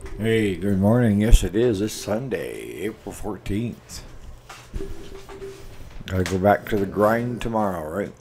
Hey, good morning. Yes, it is. It's Sunday, April 14th. Gotta go back to the grind tomorrow, right?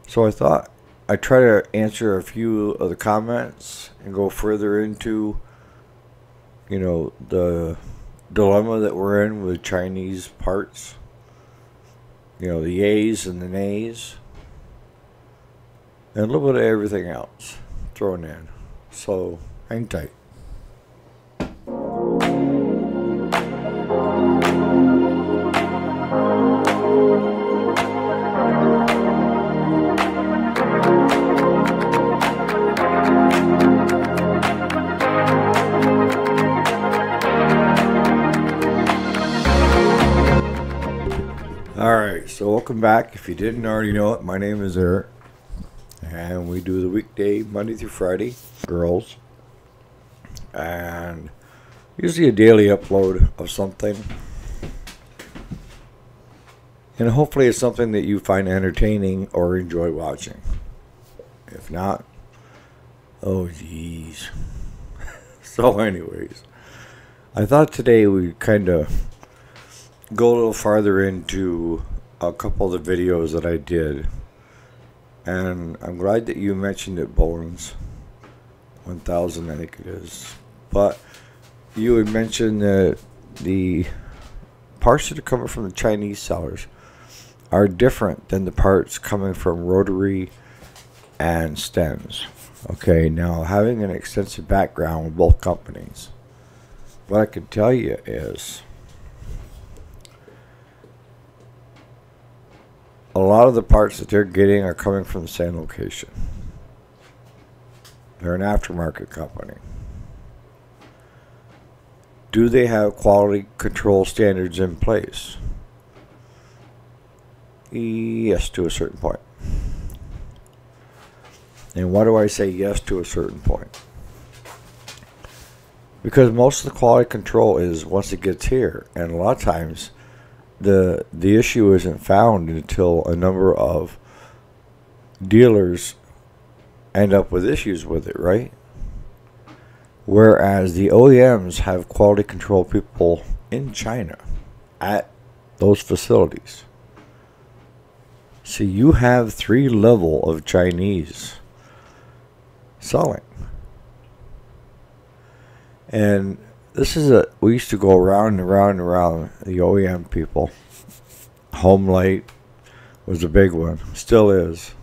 So I thought I'd try to answer a few of the comments and go further into, the dilemma that we're in with Chinese parts. The yays and the nays, and a little bit of everything else thrown in. So hang tight. Alright, so welcome back. If you didn't already know it, my name is Eric. And we do the weekday, Monday through Friday, girls. And usually a daily upload of something. And hopefully it's something that you find entertaining or enjoy watching. If not, oh geez. So anyways, I thought today we'd kind of go a little farther into a couple of the videos that I did. And I'm glad that you mentioned it, Bones. 1000, I think it is. But you had mentioned that the parts that are coming from the Chinese sellers are different than the parts coming from rotary and stems. Okay, now having an extensive background with both companies, what I can tell you is a lot of the parts that they're getting are coming from the same location. They're an aftermarket company. Do they have quality control standards in place? Yes, to a certain point. And why do I say yes to a certain point? Because most of the quality control is once it gets here, and a lot of times the issue isn't found until a number of dealers end up with issues with it, right? Whereas the OEMs have quality control people in China at those facilities. So you have 3 level of Chinese selling. And this is we used to go around and around and around the OEM people. Home Light was a big one, still is.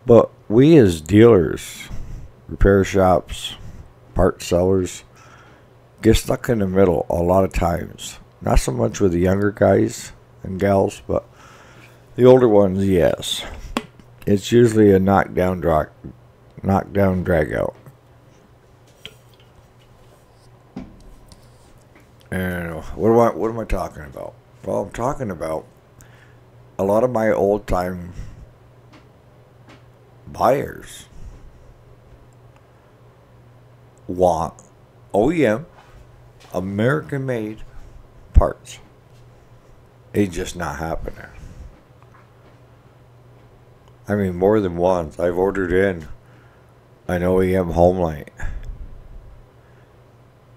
But we as dealers, repair shops, part sellers, get stuck in the middle a lot of times. Not so much with the younger guys and gals, but the older ones, yes. It's usually a knockdown, drag out. And what am I talking about? Well, I'm talking about a lot of my old time buyers want OEM, American made parts. It's just not happening. I mean, more than once I've ordered in an OEM home light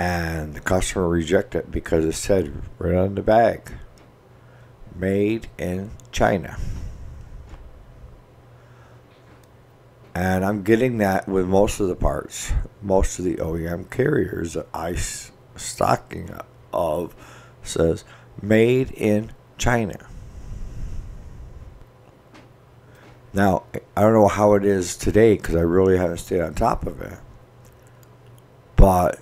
and the customer rejected it because it said right on the bag, made in China. And I'm getting that with most of the parts. Most of the OEM carriers that I stocking of says made in China. Now, I don't know how it is today because I really haven't stayed on top of it. But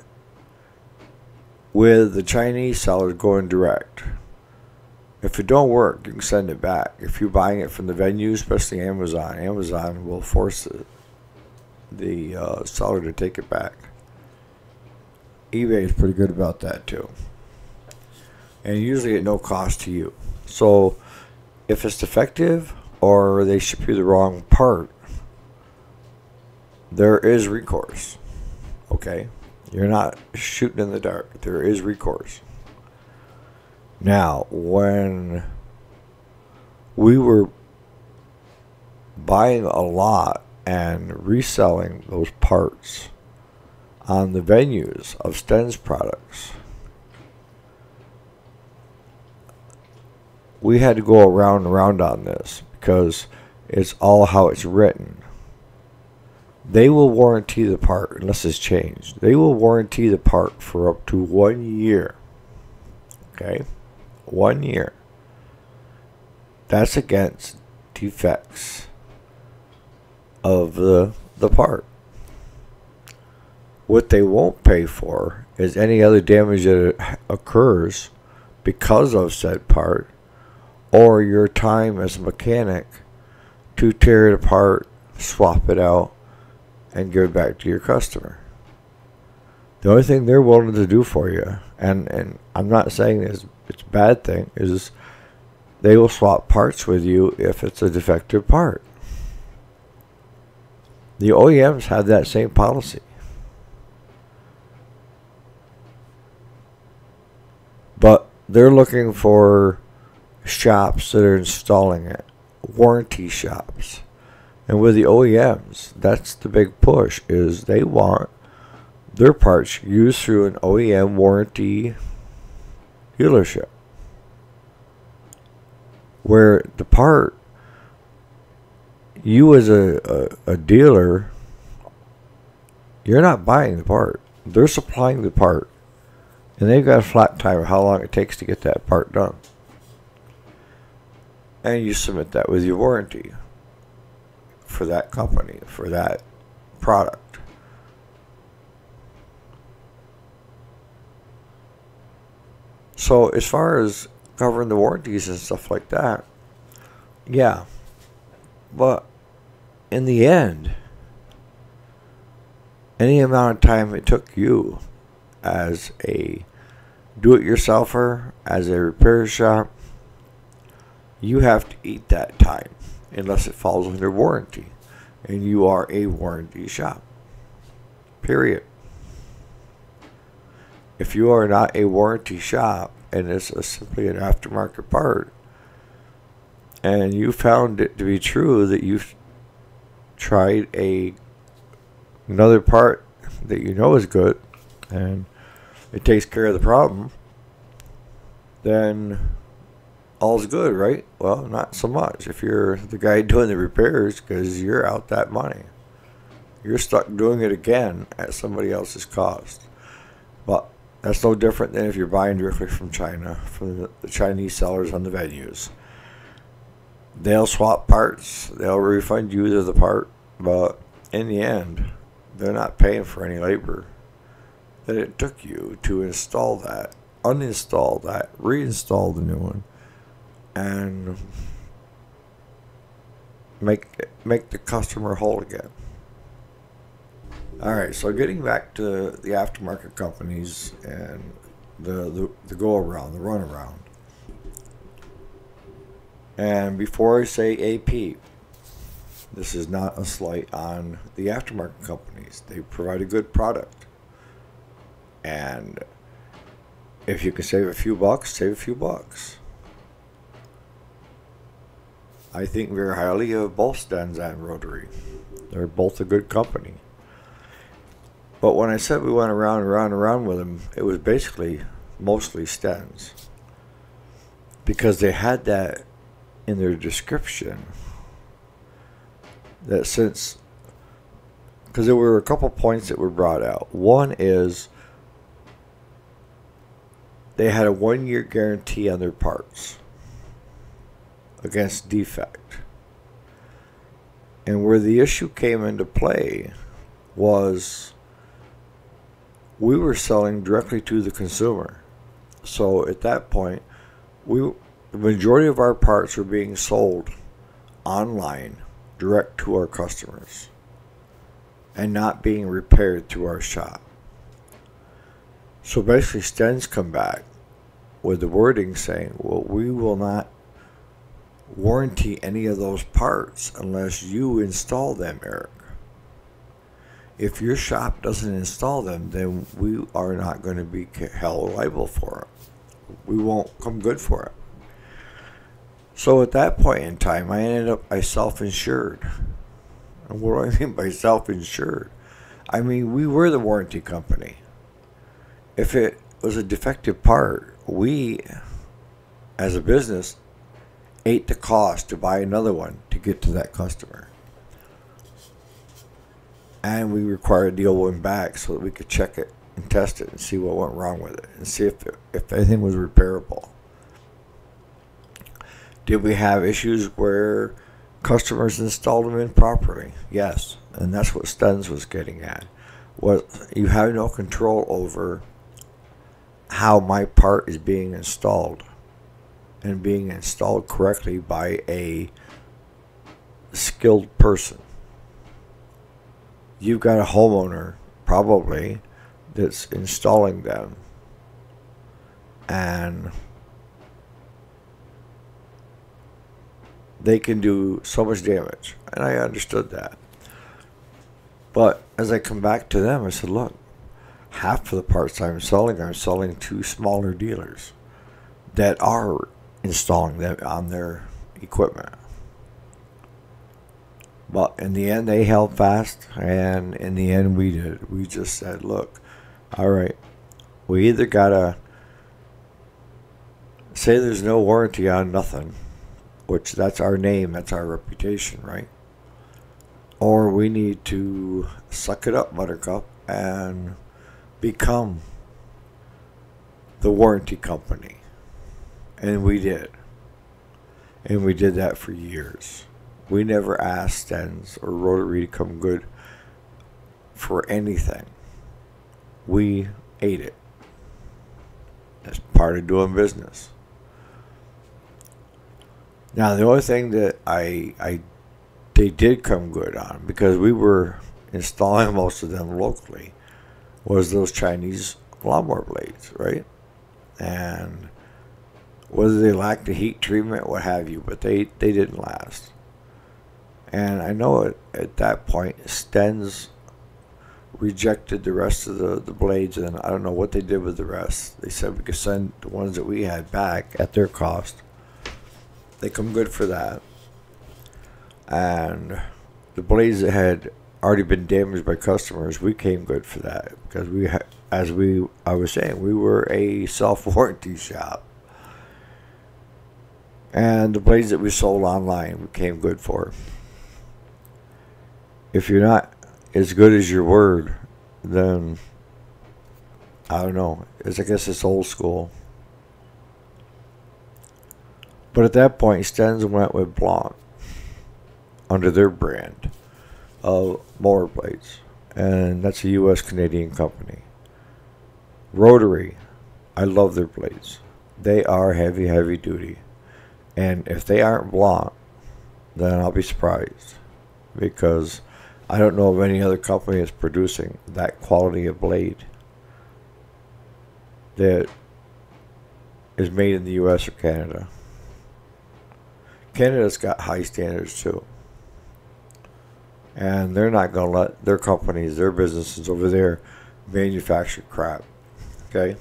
with the Chinese sellers going direct, if it don't work, you can send it back. If you're buying it from the venue, especially Amazon will force the seller to take it back. eBay is pretty good about that too. And usually at no cost to you. So if it's defective or they ship you the wrong part, there is recourse. Okay? You're not shooting in the dark. There is recourse. Now, when we were buying a lot and reselling those parts, on the venues of Sten's products. We had to go around and around on this because it's all how it's written. They will warranty the part unless it's changed. They will warranty the part for up to 1 year. Okay? 1 year. That's against defects of the part. What they won't pay for is any other damage that occurs because of said part, or your time as a mechanic to tear it apart, swap it out, and give it back to your customer. The only thing they're willing to do for you, and I'm not saying it's a bad thing, is they will swap parts with you if it's a defective part. The OEMs have that same policy. But they're looking for shops that are installing it, warranty shops. And with the OEMs, that's the big push, is they want their parts used through an OEM warranty dealership, where the part, you as a dealer, you're not buying the part. They're supplying the part, and they've got a flat time of how long it takes to get that part done. And you submit that with your warranty for that company, for that product. So as far as covering the warranties and stuff like that, yeah. But in the end, any amount of time it took you as a do-it-yourselfer, as a repair shop, you have to eat that time unless it falls under warranty and you are a warranty shop. Period. If you are not a warranty shop and it's simply an aftermarket part, and you found it to be true that you've tried another part that you know is good and it takes care of the problem, then all's good, right? Well, not so much if you're the guy doing the repairs, because you're out that money. You're stuck doing it again at somebody else's cost. But that's no different than if you're buying directly from China, from the Chinese sellers on the venues. They'll swap parts, they'll refund you the part, but in the end, they're not paying for any labor that it took you to install that, uninstall that, reinstall the new one, and make the customer whole again. Alright, so getting back to the aftermarket companies and the go-around, the run-around. And before I say AP, this is not a slight on the aftermarket companies. They provide a good product. And if you can save a few bucks, save a few bucks. I think very highly of both Sten's and Rotary. They're both a good company. But when I said we went around and around and around with them, it was basically mostly Sten's. Because they had that in their description. That since, because there were a couple points that were brought out. One is they had a 1-year guarantee on their parts against defect. And where the issue came into play was we were selling directly to the consumer. So at that point, the majority of our parts were being sold online, direct to our customers, and not being repaired through our shop. So basically, Sten's come back with the wording saying, well, we will not warranty any of those parts unless you install them, Eric. If your shop doesn't install them, then we are not going to be held liable for it. We won't come good for it. So at that point in time, I ended up self-insured. And what do I mean by self-insured? I mean, we were the warranty company. If it was a defective part, we, as a business, ate the cost to buy another one to get to that customer. And we required the old one back so that we could check it and test it and see what went wrong with it and see if anything was repairable. Did we have issues where customers installed them improperly? Yes, and that's what Stens was getting at. You have no control over how my part is being installed and being installed correctly by a skilled person. You've got a homeowner probably that's installing them, and they can do so much damage, and I understood that. But as I come back to them, I said, look, half of the parts I'm selling to smaller dealers that are installing them on their equipment. But in the end, they held fast, and in the end, we did. We just said, look, all right, we either got to say there's no warranty on nothing, which that's our name, that's our reputation, right? Or we need to suck it up, Buttercup, and become the warranty company. And we did. And we did that for years. We never asked Stens or Rotary to come good for anything. We ate it. That's part of doing business. Now, the only thing that they did come good on, because we were installing most of them locally, was those Chinese lawnmower blades, right? And whether they lacked the heat treatment, what have you, but they didn't last. And I know at that point, Stens rejected the rest of the blades, and I don't know what they did with the rest. They said we could send the ones that we had back at their cost. They come good for that. And the blades that had already been damaged by customers, we came good for that, because I was saying, we were a self-warranty shop. And the blades that we sold online, we came good for. If you're not as good as your word, then I don't know. I guess it's old school. But at that point, Stens went with Blanc under their brand of mower blades, and that's a U.S. Canadian company. Rotary, I love their blades. They are heavy duty, and if they aren't Blanc, then I'll be surprised, because I don't know of any other company that's producing that quality of blade that is made in the U.S. or Canada. Canada's got high standards too. And they're not going to let their companies, their businesses over there, manufacture crap. Okay?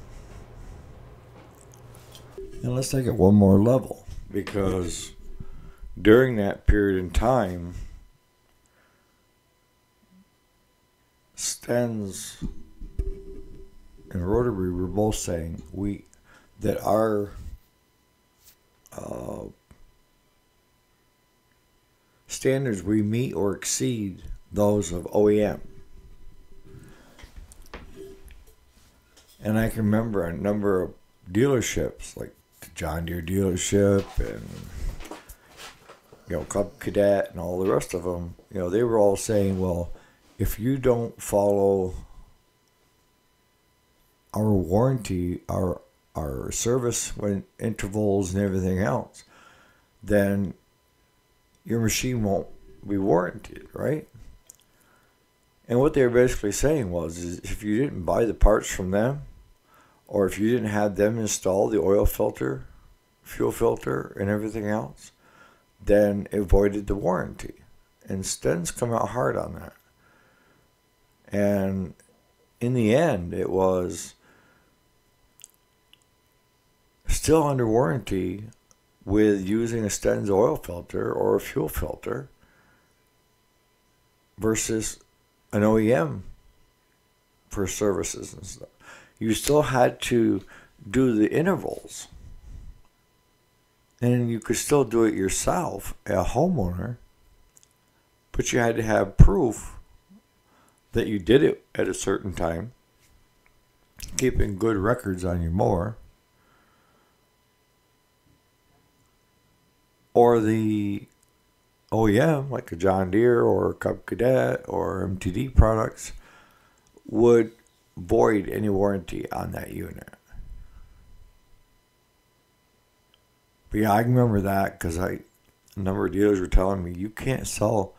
And let's take it one more level. Because during that period in time, Stens and Rotary were both saying that our standards, we meet or exceed those of OEM. And I can remember a number of dealerships, like the John Deere dealership and Cub Cadet and all the rest of them, they were all saying, well, if you don't follow our warranty, our service intervals and everything else, then your machine won't be warranted, right? And what they were basically saying is if you didn't buy the parts from them, or if you didn't have them install the oil filter, fuel filter, and everything else, then it voided the warranty. And Stens come out hard on that. And in the end, it was still under warranty with using a Stens oil filter or a fuel filter versus an OEM for services and stuff. You still had to do the intervals. And you could still do it yourself, a homeowner, but you had to have proof that you did it at a certain time, keeping good records on your mower, or the OEM, like a John Deere or Cub Cadet or MTD products, would void any warranty on that unit. But yeah, I remember that because a number of dealers were telling me you can't sell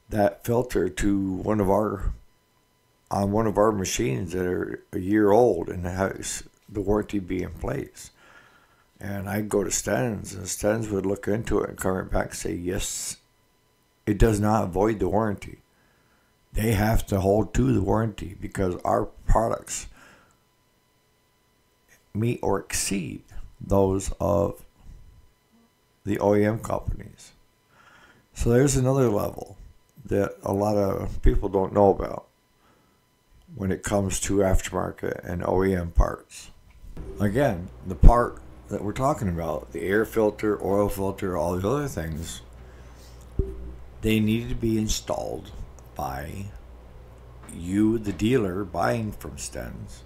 that filter to one of our machines that are a year old and has the warranty be in place. And I'd go to Sten's, and Sten's would look into it and come right back and say, yes, it does not void the warranty. They have to hold to the warranty because our products meet or exceed those of the OEM companies. So there's another level that a lot of people don't know about when it comes to aftermarket and OEM parts. Again, the part that we're talking about, the air filter, oil filter, all the other things, they need to be installed by you, the dealer, buying from Sten's,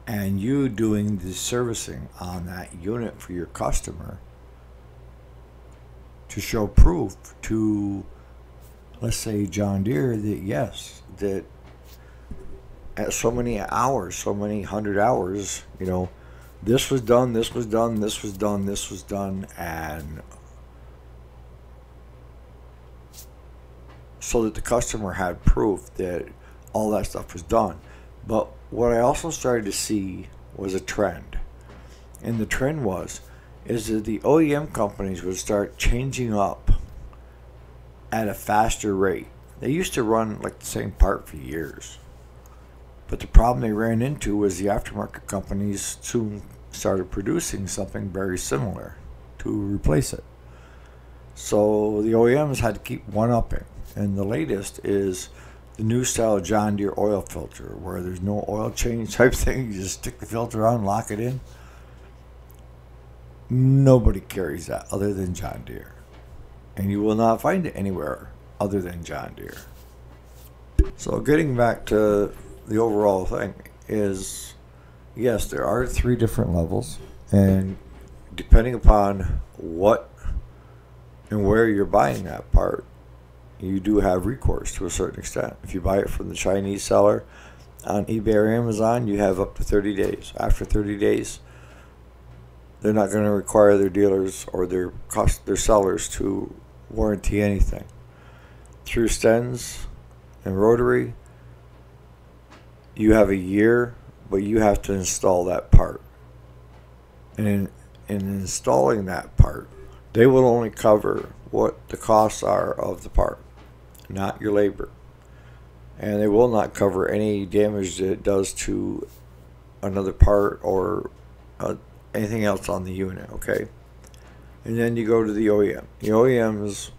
and you doing the servicing on that unit for your customer to show proof to, let's say, John Deere, that yes, that at so many hours, so many 100 hours, this was done, this was done, this was done, this was done, and so that the customer had proof that all that stuff was done. But what I also started to see was a trend. And the trend is that the OEM companies would start changing up at a faster rate. They used to run like the same part for years. But the problem they ran into was the aftermarket companies soon started producing something very similar to replace it. So the OEMs had to keep one-upping. And the latest is the new style John Deere oil filter, where there's no oil change type thing. You just stick the filter on, lock it in. Nobody carries that other than John Deere. And you will not find it anywhere other than John Deere. So getting back to the overall thing is, yes, there are 3 different levels. And depending upon what and where you're buying that part, you do have recourse to a certain extent. If you buy it from the Chinese seller on eBay or Amazon, you have up to 30 days. After 30 days, they're not going to require their dealers or their sellers to warranty anything. Through Sten's and Rotary, you have a year, but you have to install that part. And in installing that part, they will only cover what the costs are of the part, not your labor. And they will not cover any damage that it does to another part or anything else on the unit, okay? And then you go to the OEM. The OEMs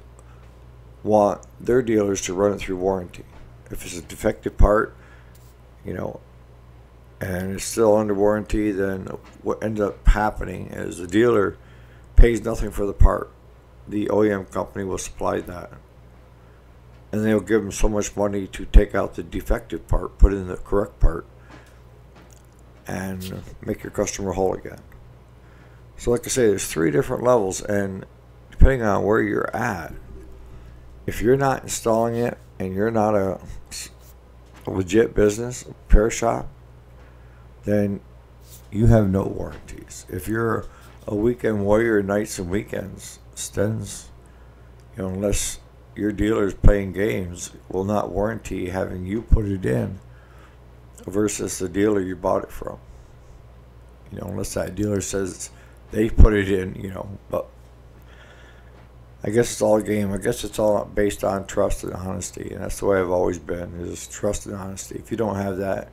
want their dealers to run it through warranty. If it's a defective part, and it's still under warranty, then what ends up happening is the dealer pays nothing for the part. The OEM company will supply that. And they'll give them so much money to take out the defective part, put in the correct part, and make your customer whole again. So like I say, there's 3 different levels, and depending on where you're at, if you're not installing it and you're not a legit business, a repair shop, then you have no warranties. If you're a weekend warrior, nights and weekends, Sten's, unless your dealer's playing games, will not warranty having you put it in versus the dealer you bought it from. Unless that dealer says they put it in, but I guess it's all a game. I guess it's all based on trust and honesty, and that's the way I've always been, is trust and honesty. If you don't have that,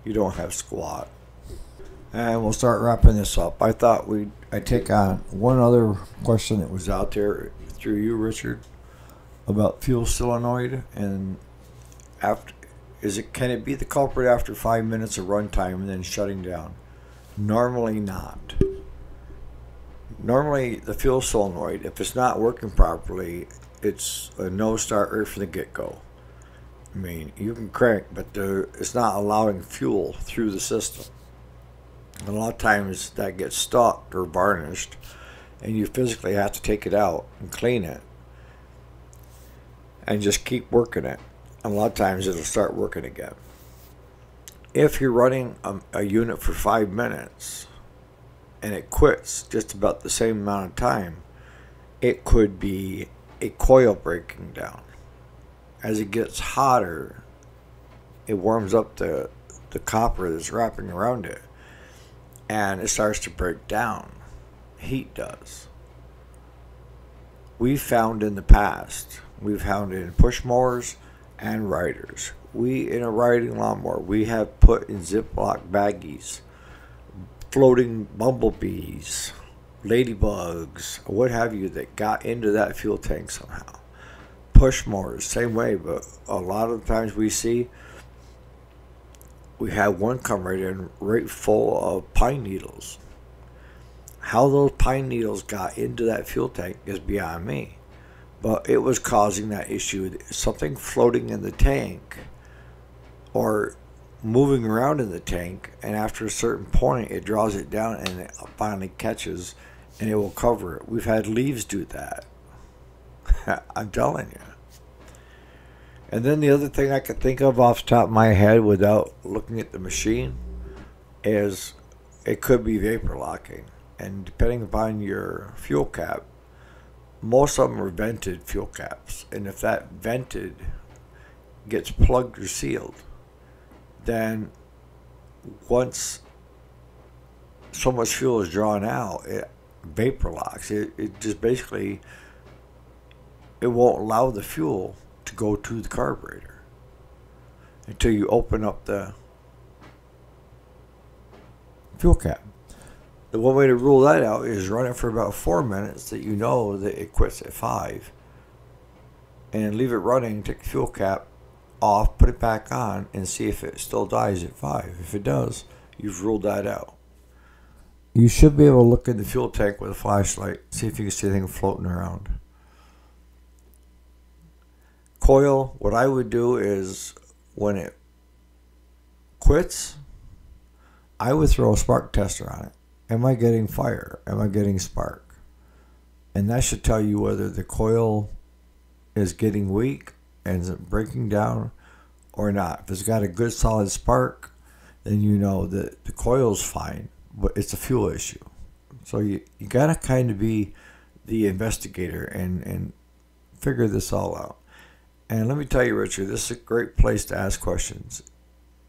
you don't have squat. And we'll start wrapping this up. I thought I'd take on one other question that was out there through you, Richard, about fuel solenoid and Can it be the culprit after 5 minutes of runtime and then shutting down? Normally not. Normally the fuel solenoid, if it's not working properly, it's a no start right from the get go. I mean, you can crank, but it's not allowing fuel through the system. And a lot of times that gets stuck or varnished, and you physically have to take it out and clean it and just keep working it. And a lot of times it'll start working again. If you're running a unit for 5 minutes and it quits just about the same amount of time, it could be a coil breaking down. As it gets hotter, it warms up the copper that's wrapping around it, and it starts to break down. Heat does. We've found in the past, we've found it in push mowers and riders. In a riding lawnmower, we have put in Ziploc baggies floating bumblebees, ladybugs, what have you, that got into that fuel tank somehow. Push mowers, same way, but a lot of the times we had one come right in right full of pine needles. How those pine needles got into that fuel tank is beyond me. But it was causing that issue. Something floating in the tank or moving around in the tank, and after a certain point it draws it down and it finally catches and it will cover it. We've had leaves do that. I'm telling you. And then the other thing I could think of off the top of my head without looking at the machine is it could be vapor locking. And depending upon your fuel cap, most of them are vented fuel caps. And if that vented gets plugged or sealed, then once so much fuel is drawn out, it vapor locks. It just basically, it won't allow the fuel to go to the carburetor until you open up the fuel cap. The one way to rule that out is run it for about 4 minutes that you know that it quits at 5, and leave it running, take the fuel cap off, put it back on, and see if it still dies at 5. If it does, you've ruled that out. You should be able to look in the fuel tank with a flashlight, see if you can see anything floating around. Coil, what I would do is when it quits, I would throw a spark tester on it. Am I getting fire? Am I getting spark? And that should tell you whether the coil is getting weak and is it breaking down or not. If it's got a good solid spark, then you know that the coil's fine, but it's a fuel issue. So you got to kind of be the investigator and figure this all out. And let me tell you, Richard, this is a great place to ask questions.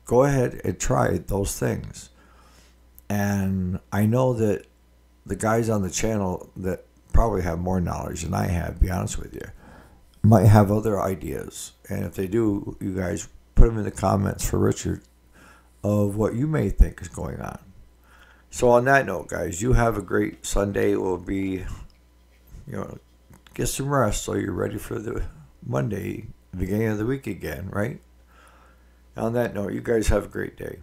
Go ahead and try those things. And I know that the guys on the channel that probably have more knowledge than I have, to be honest with you, might have other ideas. And if they do, you guys put them in the comments for Richard of what you may think is going on. So on that note, guys, you have a great Sunday. It will be, get some rest so you're ready for the Monday, beginning of the week again, right? On that note, you guys have a great day.